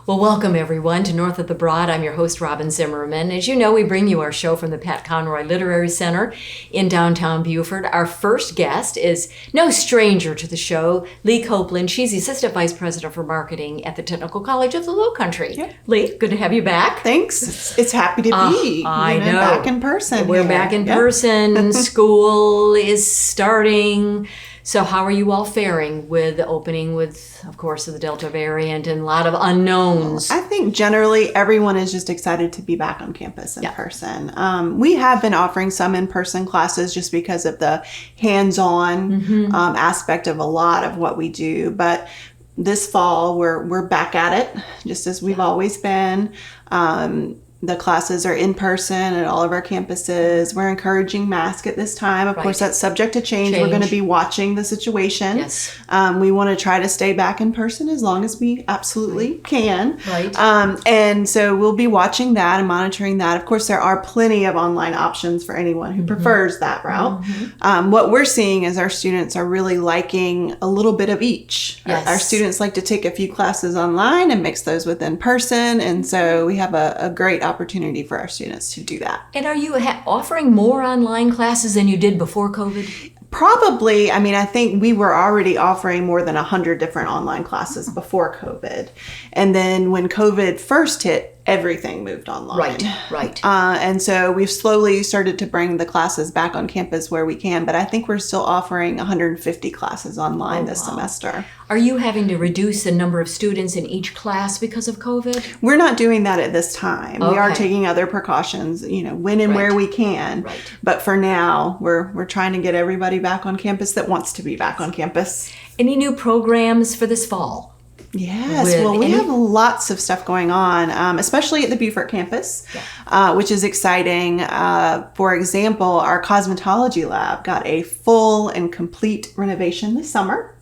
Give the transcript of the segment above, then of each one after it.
Well, welcome everyone to North of the Broad. I'm your host, Robyn Zimmerman. As you know, we bring you our show from the Pat Conroy Literary Center in downtown Beaufort. Our first guest is no stranger to the show, Leigh Copeland. She's the Assistant Vice President for Marketing at the Technical College of the Lowcountry. Yeah. Leigh, good to have you back. Thanks. It's happy to be I know. Back in person. We're back in person. School is starting. So how are you all faring with the opening with, of course, the Delta variant and a lot of unknowns? I think generally everyone is just excited to be back on campus in person. We have been offering some in-person classes just because of the hands-on aspect of a lot of what we do. But this fall, we're back at it, just as we've always been. The classes are in person at all of our campuses. We're encouraging masks at this time. Of course, that's subject to change. We're going to be watching the situation. Yes. We want to try to stay back in person as long as we absolutely can. Right. And so we'll be watching that and monitoring that. Of course, there are plenty of online options for anyone who prefers that route. What we're seeing is our students are really liking a little bit of each. Yes. Our students like to take a few classes online and mix those with in person. And so we have a great opportunity for our students to do that. And are you offering more online classes than you did before COVID? Probably. I mean, I think we were already offering more than 100 different online classes before COVID. And then when COVID first hit, everything moved online. Right. And so we've slowly started to bring the classes back on campus where we can, but I think we're still offering 150 classes online this semester. Are you having to reduce the number of students in each class because of COVID? We're not doing that at this time. We are taking other precautions, when and where we can. Right. But for now, we're trying to get everybody back on campus that wants to be back on campus. Any new programs for this fall? Yes, we have lots of stuff going on, especially at the Beaufort campus, which is exciting. For example, our cosmetology lab got a full and complete renovation this summer.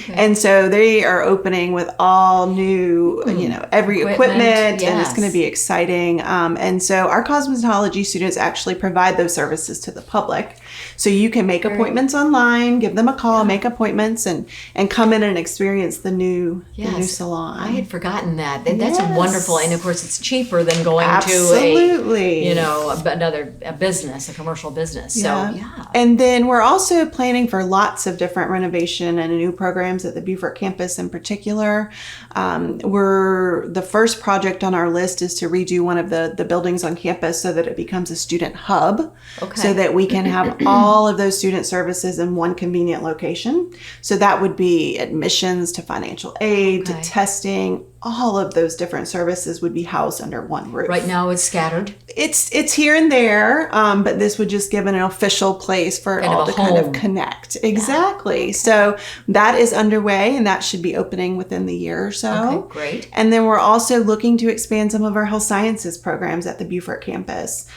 And so they are opening with all new, every equipment, and it's going to be exciting. And so our cosmetology students actually provide those services to the public. So you can make appointments online, give them a call, make appointments, and come in and experience the new salon. I had forgotten that. That's wonderful. And of course, it's cheaper than going Absolutely. to a business, a commercial business. So, And then we're also planning for lots of different renovation and new programs at the Beaufort campus in particular. The first project on our list is to redo one of the buildings on campus so that it becomes a student hub, so that we can have all of those student services in one convenient location. So that would be admissions to financial aid, to testing. All of those different services would be housed under one roof. Right now it's scattered. It's here and there, but this would just give an official place for all to kind of connect. Exactly. Yeah. So that is underway, and that should be opening within the year or so. Okay, great. And then we're also looking to expand some of our health sciences programs at the Beaufort campus.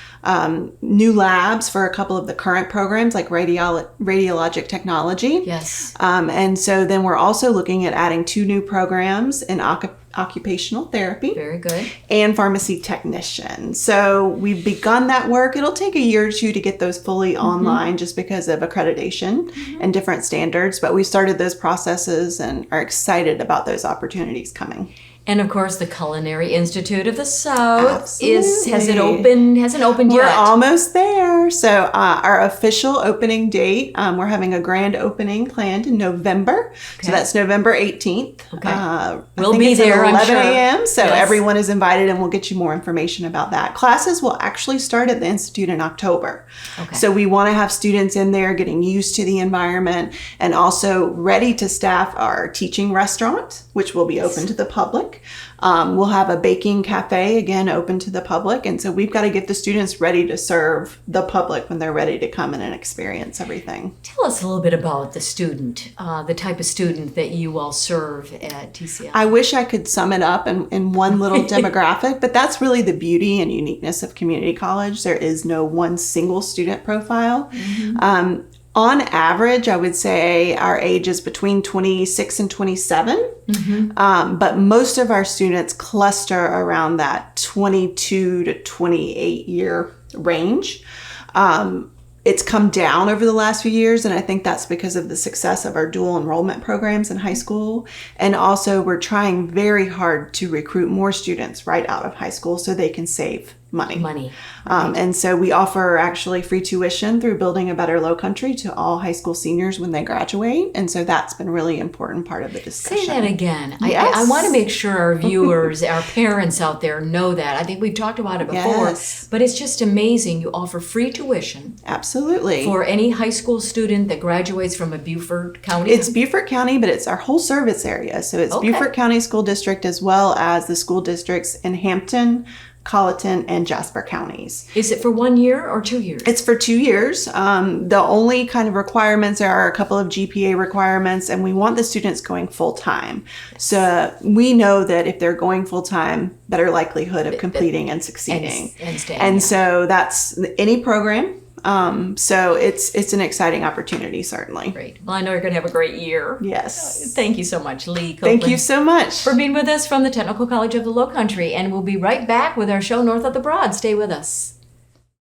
New labs for a couple of the current programs like radiologic technology. Yes. And so then we're also looking at adding 2 new programs in occupational therapy. Very good. And pharmacy technician. So we've begun that work. It'll take a year or 2 to get those fully online just because of accreditation and different standards. But we started those processes and are excited about those opportunities coming. And of course, the Culinary Institute of the South hasn't opened yet. We're almost there. So our official opening date, we're having a grand opening planned in November. So that's November 18th. Okay. We'll be there, at 11 I'm sure. a.m. So everyone is invited, and we'll get you more information about that. Classes will actually start at the Institute in October. Okay. So we want to have students in there getting used to the environment and also ready to staff our teaching restaurant, which will be open to the public. We'll have a baking cafe, again, open to the public. And so we've got to get the students ready to serve the public when they're ready to come in and experience everything. Tell us a little bit about the student, the type of student that you all serve at TCL. I wish I could sum it up in one little demographic, but that's really the beauty and uniqueness of community college. There is no one single student profile. On average, I would say our age is between 26 and 27, but most of our students cluster around that 22 to 28 year range. It's come down over the last few years, and I think that's because of the success of our dual enrollment programs in high school. And also, we're trying very hard to recruit more students right out of high school so they can save money. And so we offer actually free tuition through Building a Better Lowcountry to all high school seniors when they graduate. And so that's been really important part of the discussion. Say that again. Yes. I want to make sure our viewers, our parents out there know that. I think we've talked about it before, but it's just amazing. You offer free tuition. Absolutely. For any high school student that graduates from a Beaufort County? It's Beaufort County, but it's our whole service area. So it's Beaufort County School District as well as the school districts in Hampton, Colleton, and Jasper counties. Is it for 1 year or 2 years? It's for 2 years. The only kind of requirements are a couple of GPA requirements, and we want the students going full time. So we know that if they're going full time, better likelihood of completing and succeeding. And staying. And so that's any program. So it's an exciting opportunity, certainly. Great. Well, I know you're going to have a great year. Yes. Thank you so much, Leigh Copeland. Thank you so much for being with us from the Technical College of the Lowcountry. And we'll be right back with our show North of the Broad. Stay with us.